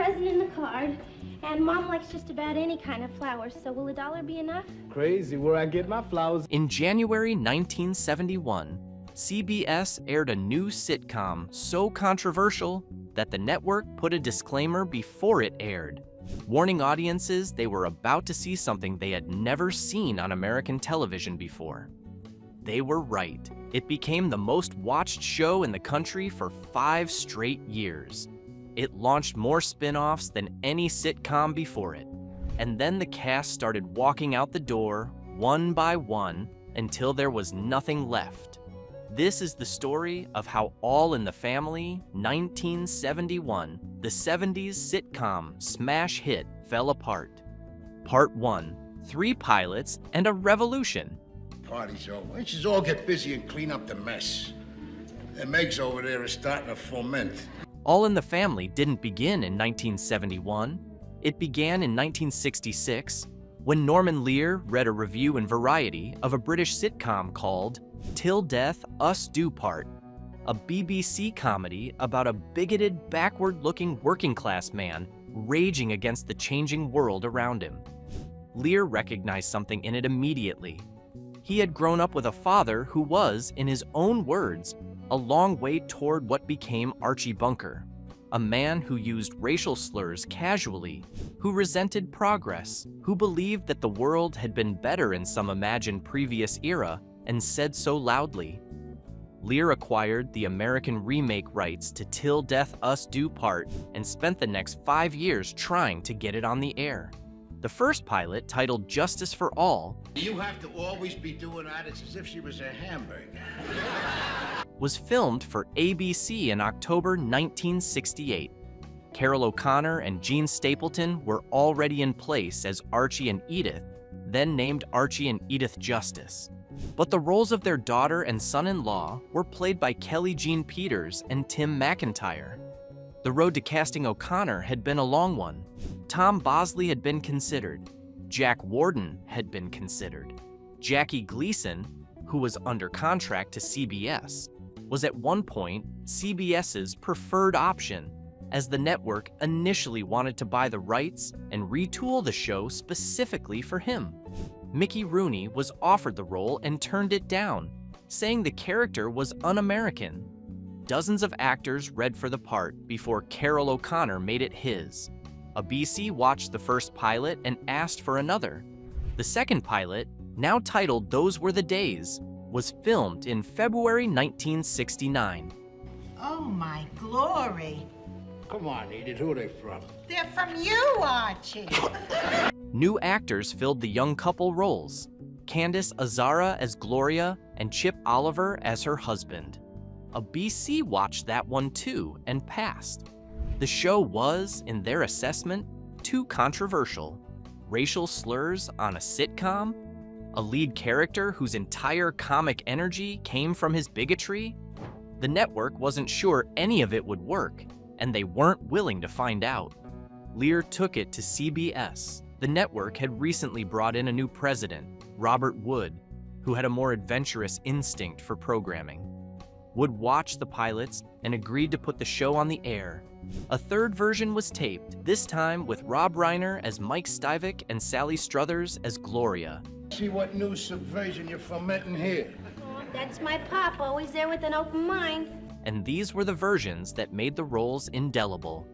present in the card. And Mom likes just about any kind of flowers, so will $1 be enough? Crazy where I get my flowers. In January 1971, CBS aired a new sitcom so controversial that the network put a disclaimer before it aired, warning audiences they were about to see something they had never seen on American television before. They were right. It became the most watched show in the country for 5 straight years. It launched more spin-offs than any sitcom before it. And then the cast started walking out the door, one by one, until there was nothing left. This is the story of how All in the Family, 1971, the 70s sitcom smash hit, fell apart. Part 1, 3 pilots and a revolution. Party's over. Let's just all get busy and clean up the mess. Them eggs over there are starting to ferment. All in the Family didn't begin in 1971. It began in 1966, when Norman Lear read a review in Variety of a British sitcom called Till Death Us Do Part, a BBC comedy about a bigoted, backward-looking working-class man raging against the changing world around him. Lear recognized something in it immediately. He had grown up with a father who was, in his own words, a long way toward what became Archie Bunker, a man who used racial slurs casually, who resented progress, who believed that the world had been better in some imagined previous era, and said so loudly. Lear acquired the American remake rights to Till Death Us Do Part and spent the next 5 years trying to get it on the air. The first pilot, titled Justice for All, You have to always be doing that. It's as if she was a hamburger. was filmed for ABC in October 1968. Carol O'Connor and Gene Stapleton were already in place as Archie and Edith, then named Archie and Edith Justice. But the roles of their daughter and son-in-law were played by Kelly Jean Peters and Tim McIntyre. The road to casting O'Connor had been a long one. Tom Bosley had been considered. Jack Warden had been considered. Jackie Gleason, who was under contract to CBS, was at one point CBS's preferred option, as the network initially wanted to buy the rights and retool the show specifically for him. Mickey Rooney was offered the role and turned it down, saying the character was un-American. Dozens of actors read for the part before Carol O'Connor made it his. ABC watched the first pilot and asked for another. The second pilot, now titled Those Were the Days, was filmed in February 1969. Oh, my glory. Come on, Edith. Who are they from? They're from you, Archie. New actors filled the young couple roles, Candace Azara as Gloria and Chip Oliver as her husband. ABC watched that one too and passed. The show was, in their assessment, too controversial. Racial slurs on a sitcom? A lead character whose entire comic energy came from his bigotry? The network wasn't sure any of it would work, and they weren't willing to find out. Lear took it to CBS. The network had recently brought in a new president, Robert Wood, who had a more adventurous instinct for programming. Wood watched the pilots and agreed to put the show on the air. A third version was taped, this time with Rob Reiner as Mike Stivic and Sally Struthers as Gloria. See what new subversion you're fermenting here. That's my pop, always there with an open mind. And these were the versions that made the roles indelible.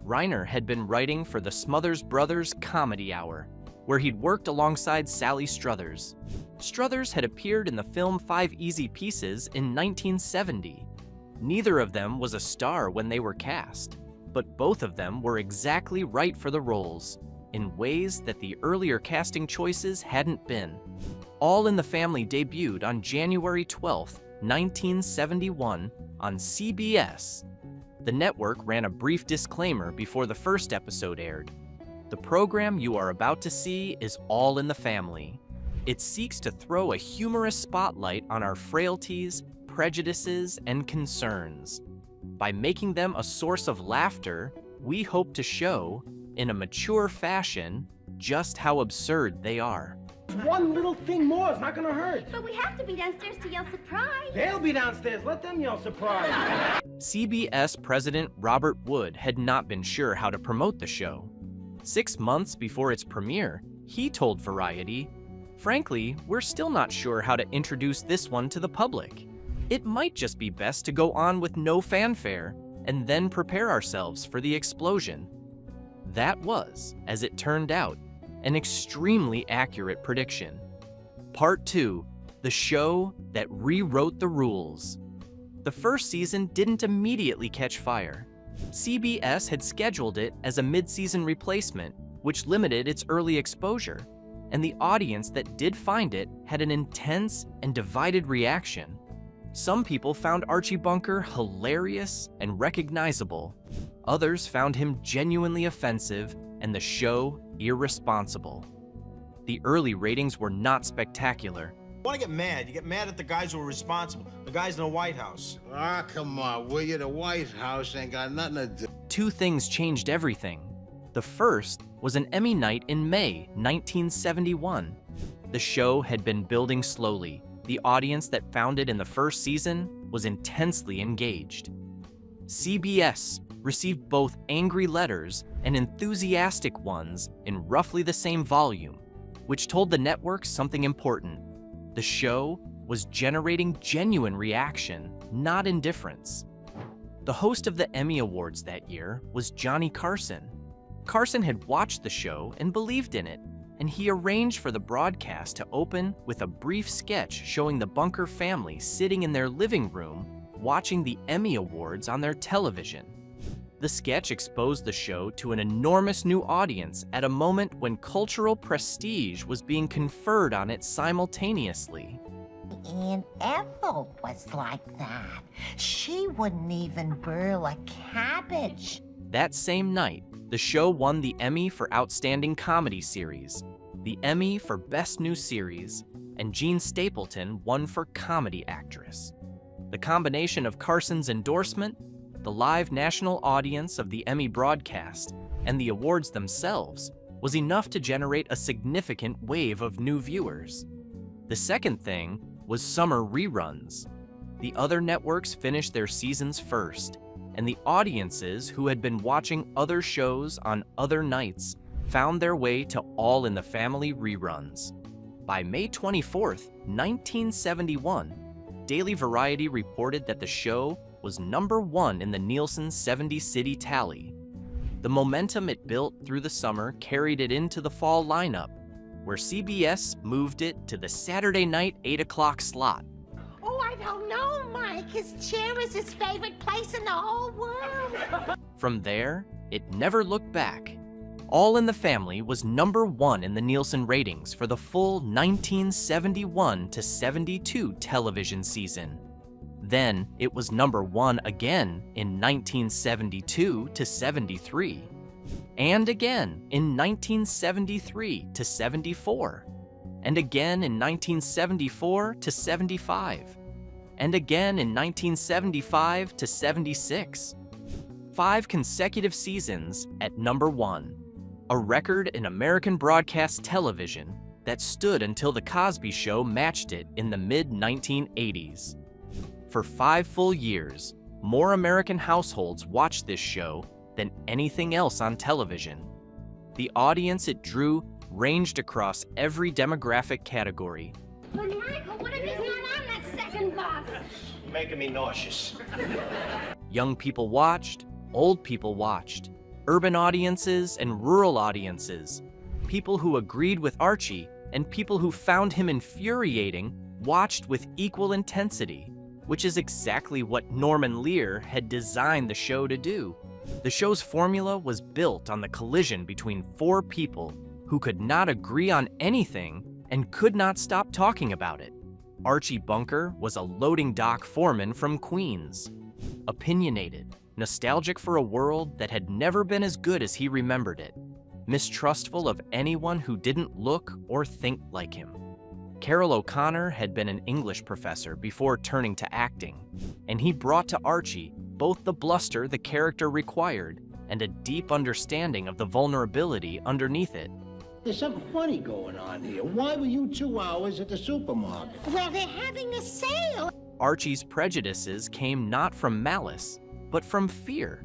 Reiner had been writing for the Smothers Brothers Comedy Hour, where he'd worked alongside Sally Struthers. Struthers had appeared in the film 5 Easy Pieces in 1970. Neither of them was a star when they were cast, but both of them were exactly right for the roles, in ways that the earlier casting choices hadn't been. All in the Family debuted on January 12, 1971, on CBS. The network ran a brief disclaimer before the first episode aired. The program you are about to see is All in the Family. It seeks to throw a humorous spotlight on our frailties, prejudices, and concerns. By making them a source of laughter, we hope to show, in a mature fashion, just how absurd they are. One little thing more is not gonna hurt. But we have to be downstairs to yell surprise. They'll be downstairs. Let them yell surprise. CBS President Robert Wood had not been sure how to promote the show. 6 months before its premiere, he told Variety, "Frankly, we're still not sure how to introduce this one to the public. It might just be best to go on with no fanfare and then prepare ourselves for the explosion." That was, as it turned out, an extremely accurate prediction. Part 2, the show that rewrote the rules. The first season didn't immediately catch fire. CBS had scheduled it as a mid-season replacement, which limited its early exposure, and the audience that did find it had an intense and divided reaction. Some people found Archie Bunker hilarious and recognizable. Others found him genuinely offensive and the show irresponsible. The early ratings were not spectacular. You want to get mad? You get mad at the guys who are responsible, the guys in the White House. Ah, come on, will you? The White House ain't got nothing to do. Two things changed everything. The first was an Emmy night in May 1971. The show had been building slowly. The audience that found it in the first season was intensely engaged. CBS received both angry letters and enthusiastic ones in roughly the same volume, which told the network something important. The show was generating genuine reaction, not indifference. The host of the Emmy Awards that year was Johnny Carson. Carson had watched the show and believed in it, and he arranged for the broadcast to open with a brief sketch showing the Bunker family sitting in their living room watching the Emmy Awards on their television. The sketch exposed the show to an enormous new audience at a moment when cultural prestige was being conferred on it simultaneously. Aunt Ethel was like that. She wouldn't even burl a cabbage. That same night, the show won the Emmy for Outstanding Comedy Series, the Emmy for Best New Series, and Jean Stapleton won for Comedy Actress. The combination of Carson's endorsement, the live national audience of the Emmy broadcast, and the awards themselves was enough to generate a significant wave of new viewers. The second thing was summer reruns. The other networks finished their seasons first, and the audiences who had been watching other shows on other nights found their way to All in the Family reruns. By May 24th, 1971, Daily Variety reported that the show was #1 in the Nielsen 70s City tally. The momentum it built through the summer carried it into the fall lineup, where CBS moved it to the Saturday night 8 o'clock slot. Oh, I don't know, Mike. His chair is his favorite place in the whole world. From there, it never looked back. All in the Family was #1 in the Nielsen ratings for the full 1971 to 72 television season. Then it was #1 again in 1972 to 73, and again in 1973 to 74, and again in 1974 to 75, and again in 1975 to 76. 5 consecutive seasons at #1, a record in American broadcast television that stood until The Cosby Show matched it in the mid-1980s. For 5 full years, more American households watched this show than anything else on television. The audience it drew ranged across every demographic category. But Michael, what if he's not on that second bus? You're making me nauseous. Young people watched, old people watched, urban audiences and rural audiences, people who agreed with Archie and people who found him infuriating watched with equal intensity, which is exactly what Norman Lear had designed the show to do. The show's formula was built on the collision between 4 people who could not agree on anything and could not stop talking about it. Archie Bunker was a loading dock foreman from Queens, opinionated, nostalgic for a world that had never been as good as he remembered it, mistrustful of anyone who didn't look or think like him. Carroll O'Connor had been an English professor before turning to acting, and he brought to Archie both the bluster the character required and a deep understanding of the vulnerability underneath it. There's something funny going on here. Why were you 2 hours at the supermarket? Well, they're having a sale. Archie's prejudices came not from malice, but from fear.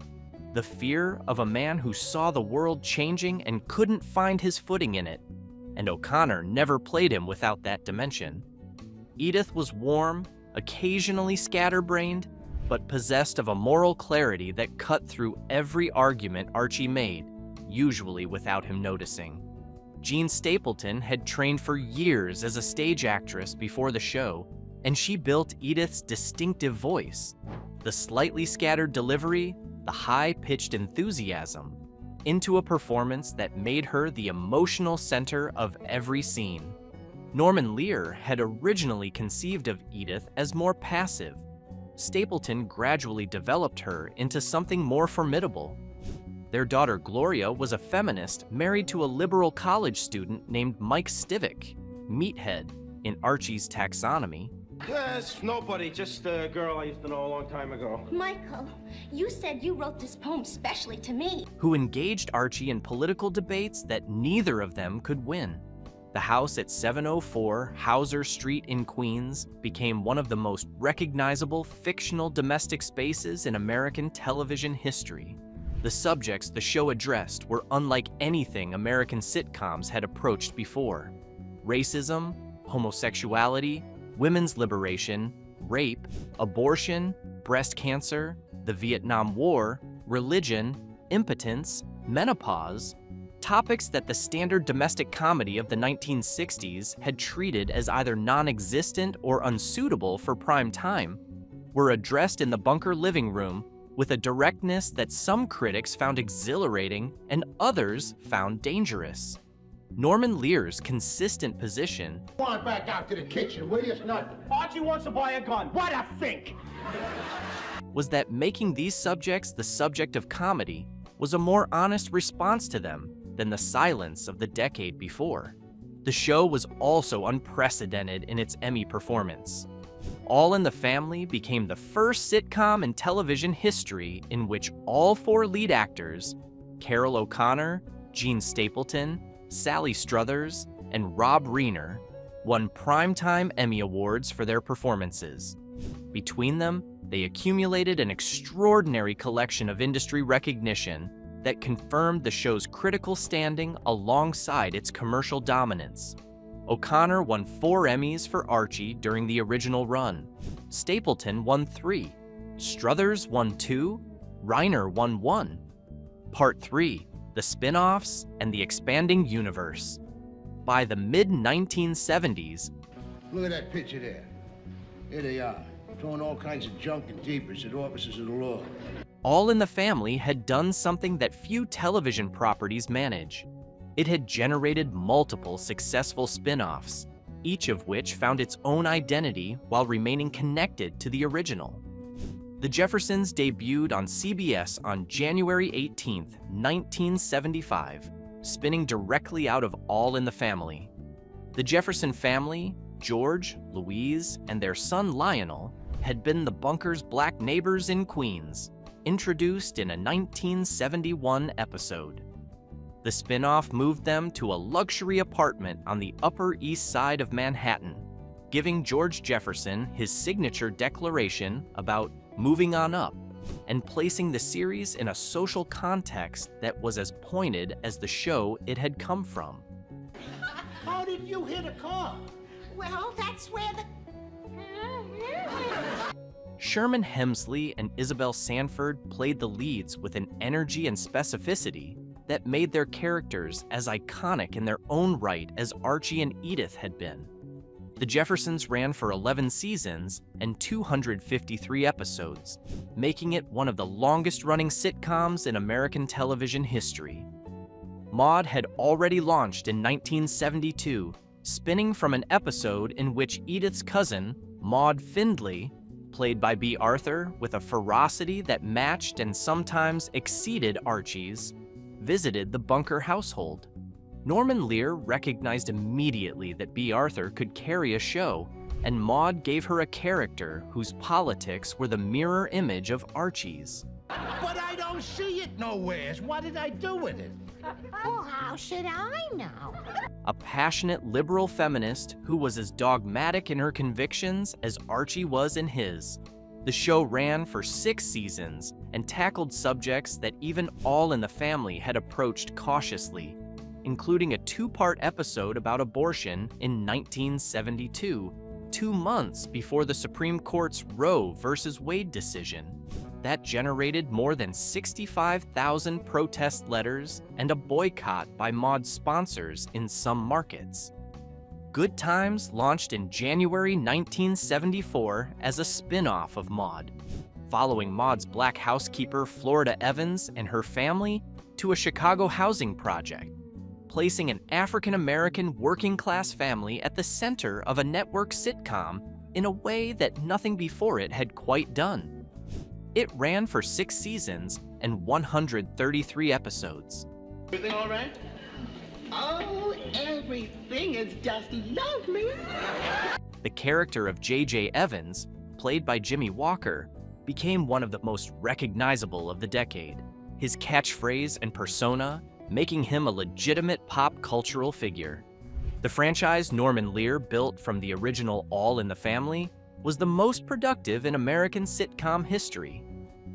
The fear of a man who saw the world changing and couldn't find his footing in it. And O'Connor never played him without that dimension. Edith was warm, occasionally scatterbrained, but possessed of a moral clarity that cut through every argument Archie made, usually without him noticing. Jean Stapleton had trained for years as a stage actress before the show, and she built Edith's distinctive voice, the slightly scattered delivery, the high-pitched enthusiasm, into a performance that made her the emotional center of every scene. Norman Lear had originally conceived of Edith as more passive. Stapleton gradually developed her into something more formidable. Their daughter Gloria was a feminist married to a liberal college student named Mike Stivic, Meathead, in Archie's taxonomy. Yes, nobody, just a girl I used to know a long time ago. Michael, you said you wrote this poem specially to me. Who engaged Archie in political debates that neither of them could win. The house at 704 Hauser Street in Queens became one of the most recognizable fictional domestic spaces in American television history. The subjects the show addressed were unlike anything American sitcoms had approached before. Racism, homosexuality, women's liberation, rape, abortion, breast cancer, the Vietnam War, religion, impotence, menopause, topics that the standard domestic comedy of the 1960s had treated as either non-existent or unsuitable for prime time, were addressed in the bunker living room with a directness that some critics found exhilarating and others found dangerous. Norman Lear's consistent position Come on back out to the kitchen, will you? It's nothing. Archie wants to buy a gun. What a think! was that making these subjects the subject of comedy was a more honest response to them than the silence of the decade before. The show was also unprecedented in its Emmy performance. All in the Family became the first sitcom in television history in which all 4 lead actors, Carol O'Connor, Jean Stapleton, Sally Struthers, and Rob Reiner, won Primetime Emmy Awards for their performances. Between them, they accumulated an extraordinary collection of industry recognition that confirmed the show's critical standing alongside its commercial dominance. O'Connor won 4 Emmys for Archie during the original run. Stapleton won 3. Struthers won 2. Reiner won 1. Part 3, the spin-offs and the expanding universe. By the mid-1970s, Look at that picture there. Here they are, throwing all kinds of junk and jeepers at officers of the law. All in the Family had done something that few television properties manage. It had generated multiple successful spin-offs, each of which found its own identity while remaining connected to the original. The Jeffersons debuted on CBS on January 18, 1975, spinning directly out of All in the Family. The Jefferson family, George, Louise, and their son Lionel, had been the bunker's black neighbors in Queens, introduced in a 1971 episode. The spin-off moved them to a luxury apartment on the Upper East Side of Manhattan, giving George Jefferson his signature declaration about moving on up and placing the series in a social context that was as pointed as the show it had come from. How did you hit a car? Well, that's where the... Sherman Hemsley and Isabel Sanford played the leads with an energy and specificity that made their characters as iconic in their own right as Archie and Edith had been. The Jeffersons ran for 11 seasons and 253 episodes, making it one of the longest-running sitcoms in American television history. Maude had already launched in 1972, spinning from an episode in which Edith's cousin, Maude Findlay, played by B. Arthur with a ferocity that matched and sometimes exceeded Archie's, visited the Bunker household. Norman Lear recognized immediately that B. Arthur could carry a show, and Maude gave her a character whose politics were the mirror image of Archie's. But I don't see it nowheres. What did I do with it? Well, how should I know? A passionate liberal feminist who was as dogmatic in her convictions as Archie was in his. The show ran for 6 seasons and tackled subjects that even All in the Family had approached cautiously, including a 2-part episode about abortion in 1972, 2 months before the Supreme Court's Roe v. Wade decision. That generated more than 65,000 protest letters and a boycott by Maude's sponsors in some markets. Good Times launched in January 1974 as a spin-off of Maude, following Maude's black housekeeper Florida Evans and her family to a Chicago housing project, placing an African-American working-class family at the center of a network sitcom in a way that nothing before it had quite done. It ran for 6 seasons and 133 episodes. Everything all right? Oh, everything is just lovely. The character of J.J. Evans, played by Jimmy Walker, became one of the most recognizable of the decade, his catchphrase and persona making him a legitimate pop cultural figure. The franchise Norman Lear built from the original All in the Family was the most productive in American sitcom history.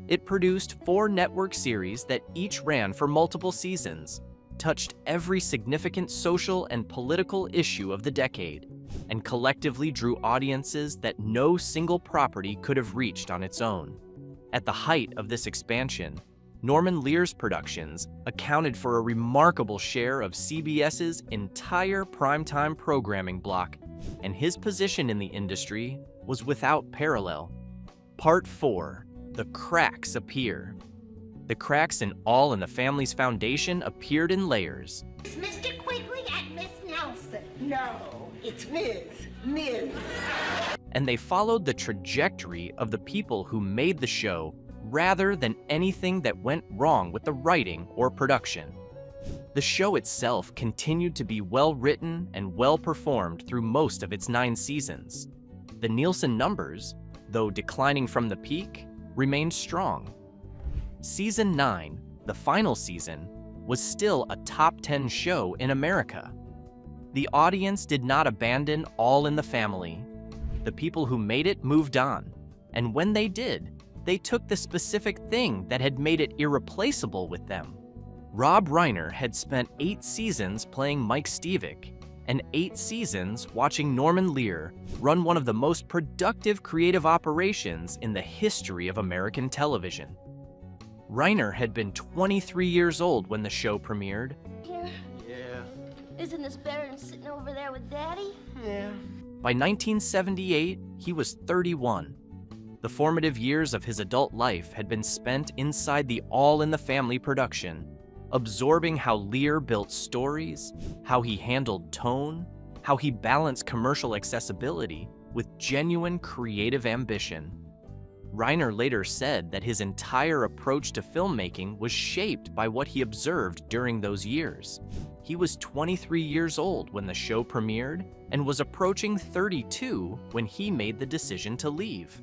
It produced 4 network series that each ran for multiple seasons, touched every significant social and political issue of the decade, and collectively drew audiences that no single property could have reached on its own. At the height of this expansion, Norman Lear's productions accounted for a remarkable share of CBS's entire primetime programming block, and his position in the industry was without parallel. Part 4. The Cracks Appear. The cracks in All in the Family's foundation appeared in layers. It's Mr. Quigley and Miss Nelson. No, it's Ms. And they followed the trajectory of the people who made the show rather than anything that went wrong with the writing or production. The show itself continued to be well-written and well-performed through most of its 9 seasons. The Nielsen numbers, though declining from the peak, remained strong. Season 9, the final season, was still a top 10 show in America. The audience did not abandon All in the Family. The people who made it moved on, and when they did, they took the specific thing that had made it irreplaceable with them. Rob Reiner had spent 8 seasons playing Mike Stevick, and 8 seasons watching Norman Lear run one of the most productive creative operations in the history of American television. Reiner had been 23 years old when the show premiered. Here, Yeah. isn't this better than sitting over there with Daddy? Yeah. By 1978, he was 31. The formative years of his adult life had been spent inside the All in the Family production, absorbing how Lear built stories, how he handled tone, how he balanced commercial accessibility with genuine creative ambition. Reiner later said that his entire approach to filmmaking was shaped by what he observed during those years. He was 23 years old when the show premiered and was approaching 32 when he made the decision to leave.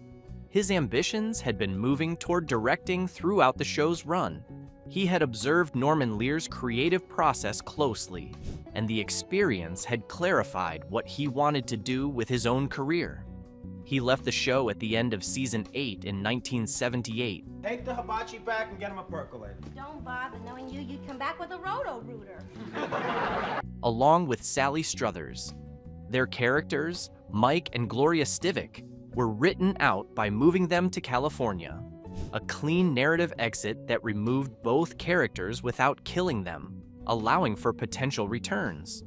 His ambitions had been moving toward directing throughout the show's run. He had observed Norman Lear's creative process closely, and the experience had clarified what he wanted to do with his own career. He left the show at the end of season 8 in 1978. Take the hibachi back and get him a percolator. Don't bother, knowing you'd come back with a roto-rooter. Along with Sally Struthers. Their characters, Mike and Gloria Stivic, were written out by moving them to California, a clean narrative exit that removed both characters without killing them, allowing for potential returns.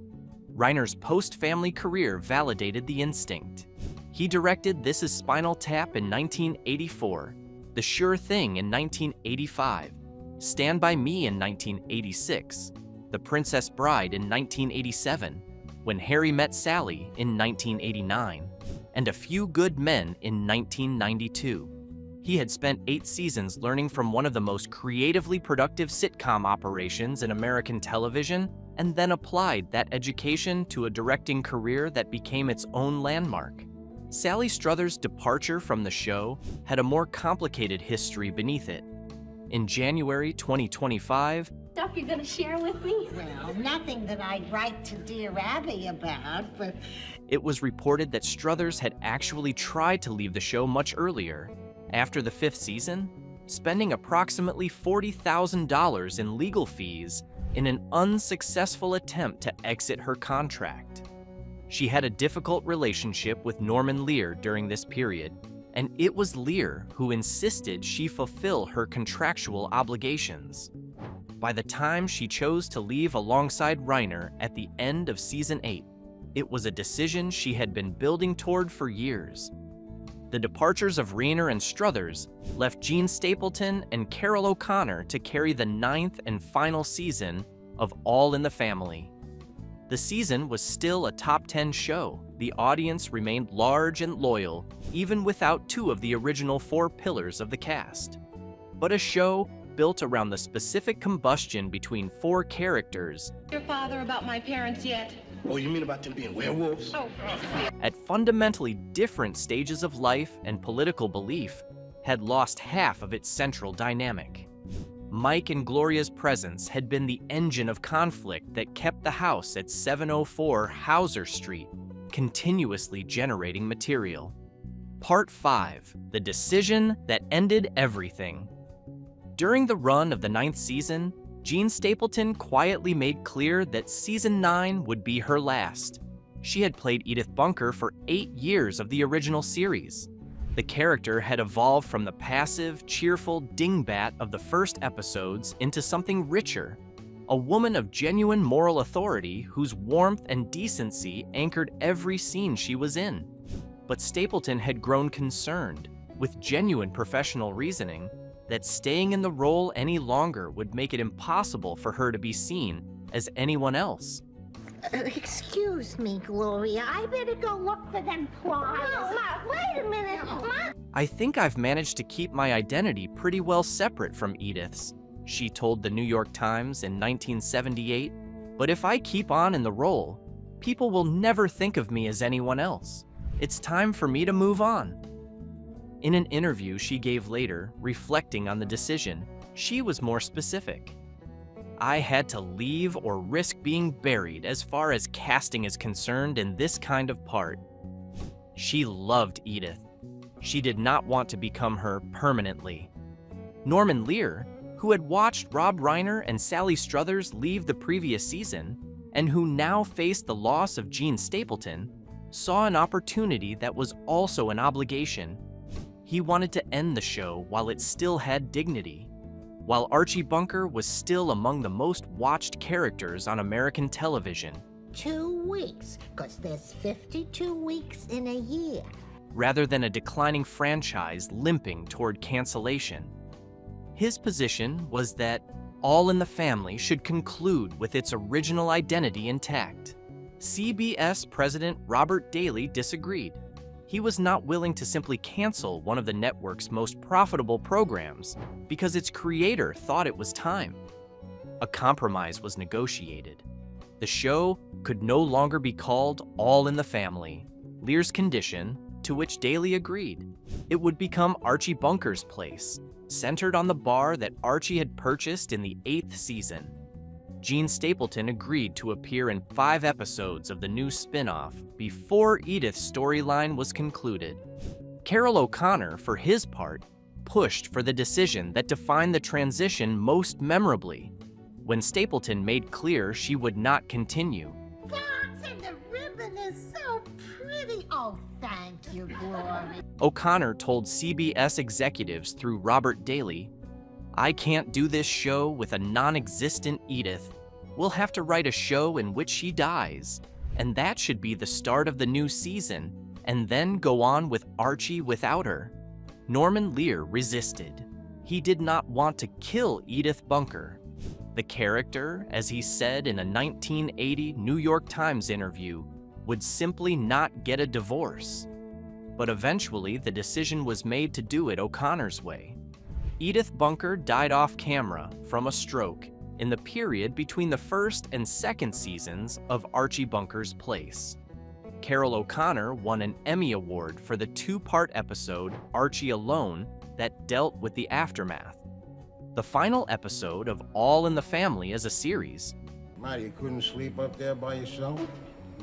Reiner's post-family career validated the instinct. He directed This Is Spinal Tap in 1984, The Sure Thing in 1985, Stand By Me in 1986, The Princess Bride in 1987, When Harry Met Sally in 1989, and A Few Good Men in 1992. He had spent 8 seasons learning from one of the most creatively productive sitcom operations in American television, and then applied that education to a directing career that became its own landmark. Sally Struthers' departure from the show had a more complicated history beneath it. in January 2025, Stuff you're gonna share with me? Well, nothing that I'd write to Dear Abby about, but it was reported that Struthers had actually tried to leave the show much earlier, after the 5th season, spending approximately $40,000 in legal fees in an unsuccessful attempt to exit her contract. She had a difficult relationship with Norman Lear during this period, and it was Lear who insisted she fulfill her contractual obligations. By the time she chose to leave alongside Reiner at the end of season 8, it was a decision she had been building toward for years. The departures of Reiner and Struthers left Gene Stapleton and Carol O'Connor to carry the 9th and final season of All in the Family. The season was still a top 10 show. The audience remained large and loyal, even without 2 of the original 4 pillars of the cast. But a show built around the specific combustion between 4 characters Your father about my parents yet? Oh, you mean about them being werewolves? Oh, at fundamentally different stages of life and political belief had lost half of its central dynamic. Mike and Gloria's presence had been the engine of conflict that kept the house at 704 Hauser Street continuously generating material. Part 5, The Decision That Ended Everything. During the run of the 9th season, Gene Stapleton quietly made clear that season 9 would be her last. She had played Edith Bunker for 8 years of the original series. The character had evolved from the passive, cheerful dingbat of the first episodes into something richer, a woman of genuine moral authority whose warmth and decency anchored every scene she was in. But Stapleton had grown concerned, with genuine professional reasoning, that staying in the role any longer would make it impossible for her to be seen as anyone else. excuse me, Gloria. I better go look for them pliers. Oh, Ma, wait a minute. Ma! I think I've managed to keep my identity pretty well separate from Edith's, she told the New York Times in 1978. But if I keep on in the role, people will never think of me as anyone else. It's time for me to move on. In an interview she gave later, reflecting on the decision, she was more specific. I had to leave or risk being buried as far as casting is concerned in this kind of part. She loved Edith. She did not want to become her permanently. Norman Lear, who had watched Rob Reiner and Sally Struthers leave the previous season, and who now faced the loss of Gene Stapleton, saw an opportunity that was also an obligation. He wanted to end the show while it still had dignity, while Archie Bunker was still among the most watched characters on American television. 2 weeks, 'cause there's 52 weeks in a year. Rather than a declining franchise limping toward cancellation. His position was that All in the Family should conclude with its original identity intact. CBS President Robert Daly disagreed. He was not willing to simply cancel one of the network's most profitable programs because its creator thought it was time. A compromise was negotiated. The show could no longer be called All in the Family, Lear's condition, to which Daly agreed. It would become Archie Bunker's Place, centered on the bar that Archie had purchased in the 8th season. Gene Stapleton agreed to appear in 5 episodes of the new spin-off before Edith's storyline was concluded. Carol O'Connor, for his part, pushed for the decision that defined the transition most memorably, when Stapleton made clear she would not continue. Gosh, and the ribbon is so pretty. Oh, thank you, Gloria. O'Connor told CBS executives through Robert Daly, "I can't do this show with a non-existent Edith. We'll have to write a show in which she dies, and that should be the start of the new season, and then go on with Archie without her." Norman Lear resisted. He did not want to kill Edith Bunker. The character, as he said in a 1980 New York Times interview, would simply not get a divorce. But eventually, the decision was made to do it O'Connor's way. Edith Bunker died off camera from a stroke in the period between the 1st and 2nd seasons of Archie Bunker's Place. Carol O'Connor won an Emmy Award for the 2-part episode Archie Alone that dealt with the aftermath. the final episode of All in the Family as a series. Marty, you couldn't sleep up there by yourself?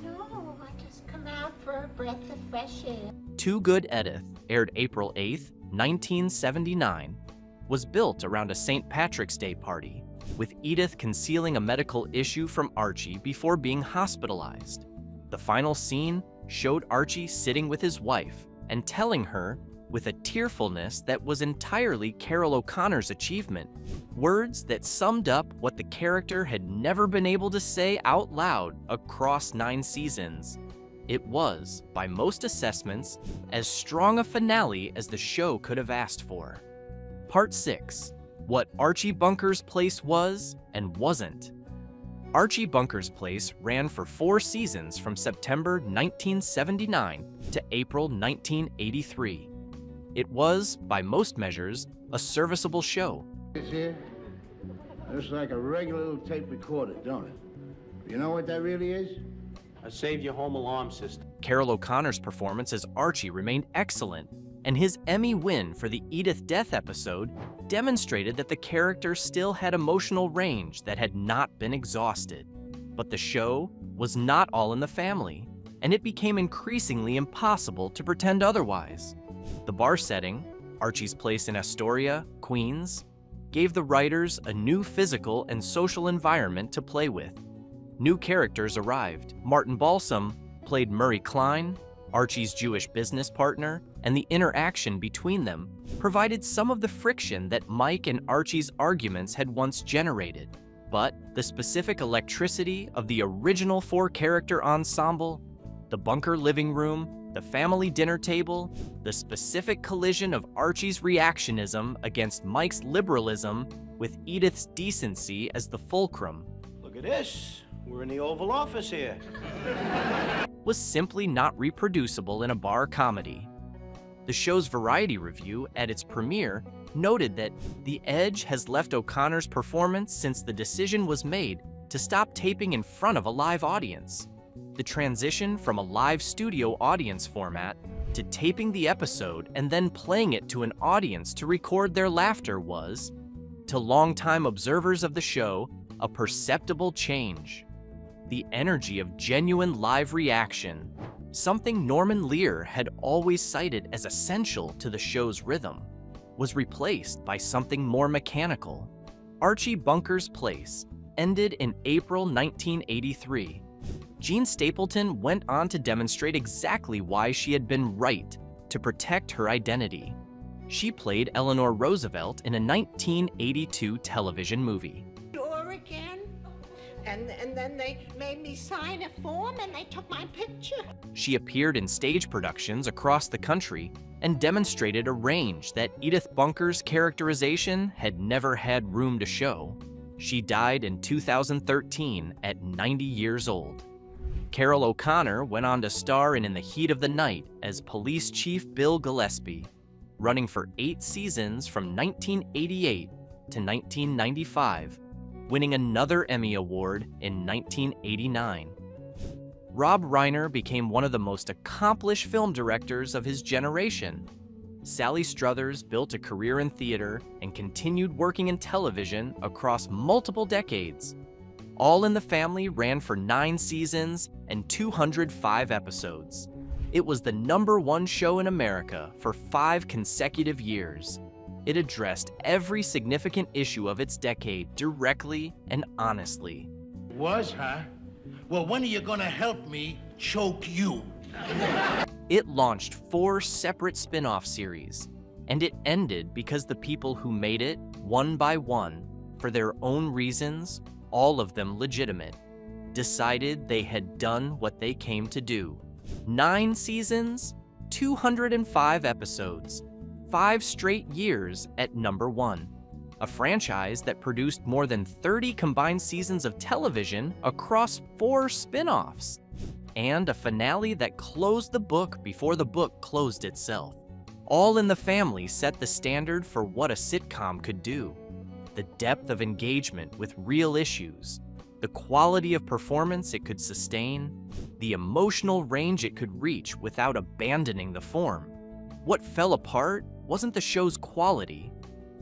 No, I just come out for a breath of fresh air. Too Good Edith, aired April 8th, 1979, was built around a St. Patrick's Day party, with Edith concealing a medical issue from Archie before being hospitalized. The final scene showed Archie sitting with his wife and telling her, with a tearfulness that was entirely Carol O'Connor's achievement, words that summed up what the character had never been able to say out loud across 9 seasons. It was, by most assessments, as strong a finale as the show could have asked for. Part 6. What Archie Bunker's Place Was and Wasn't. Archie Bunker's Place ran for 4 seasons from September 1979 to April 1983. It was, by most measures, a serviceable show. This here looks like a regular little tape recorder, don't it? You know what that really is? I saved your home alarm system. Carol O'Connor's performance as Archie remained excellent, and his Emmy win for the Edith death episode demonstrated that the character still had emotional range that had not been exhausted. But the show was not all in the family, and it became increasingly impossible to pretend otherwise. The bar setting, Archie's place in Astoria, Queens, gave the writers a new physical and social environment to play with. New characters arrived. Martin Balsam played Murray Klein, Archie's Jewish business partner, and the interaction between them provided some of the friction that Mike and Archie's arguments had once generated. But the specific electricity of the original 4-character ensemble, the bunker living room, the family dinner table, the specific collision of Archie's reactionism against Mike's liberalism with Edith's decency as the fulcrum, Look at this. We're in the Oval Office here. was simply not reproducible in a bar comedy. The show's Variety review at its premiere noted that The Edge has left O'Connor's performance since the decision was made to stop taping in front of a live audience. The transition from a live studio audience format to taping the episode and then playing it to an audience to record their laughter was, to longtime observers of the show, a perceptible change. The energy of genuine live reaction, something Norman Lear had always cited as essential to the show's rhythm, was replaced by something more mechanical. Archie Bunker's Place ended in April 1983. Jean Stapleton went on to demonstrate exactly why she had been right to protect her identity. She played Eleanor Roosevelt in a 1982 television movie. Door again? And then they made me sign a form and they took my picture. She appeared in stage productions across the country and demonstrated a range that Edith Bunker's characterization had never had room to show. She died in 2013 at 90 years old. Carol O'Connor went on to star in the Heat of the Night as Police Chief Bill Gillespie, running for 8 seasons from 1988 to 1995, winning another Emmy Award in 1989. Rob Reiner became one of the most accomplished film directors of his generation. Sally Struthers built a career in theater and continued working in television across multiple decades. All in the Family ran for 9 seasons and 205 episodes. It was the #1 show in America for 5 consecutive years. It addressed every significant issue of its decade directly and honestly. Was, huh? Well, when are you gonna help me choke you? It launched 4 separate spin-off series, and it ended because the people who made it, one by one, for their own reasons, all of them legitimate, decided they had done what they came to do. 9 seasons, 205 episodes, 5 straight years at #1. A franchise that produced more than 30 combined seasons of television across 4 spin-offs, and a finale that closed the book before the book closed itself. All in the Family set the standard for what a sitcom could do. The depth of engagement with real issues, the quality of performance it could sustain, the emotional range it could reach without abandoning the form. What fell apart wasn't the show's quality,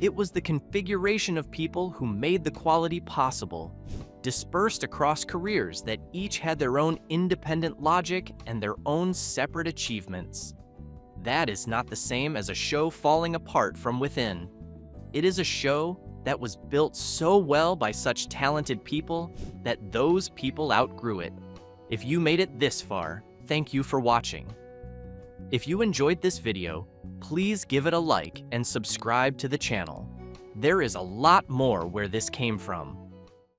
It was the configuration of people who made the quality possible, dispersed across careers that each had their own independent logic and their own separate achievements. That is not the same as a show falling apart from within. It is a show that was built so well by such talented people that those people outgrew it. If you made it this far, thank you for watching. If you enjoyed this video, please give it a like and subscribe to the channel. There is a lot more where this came from.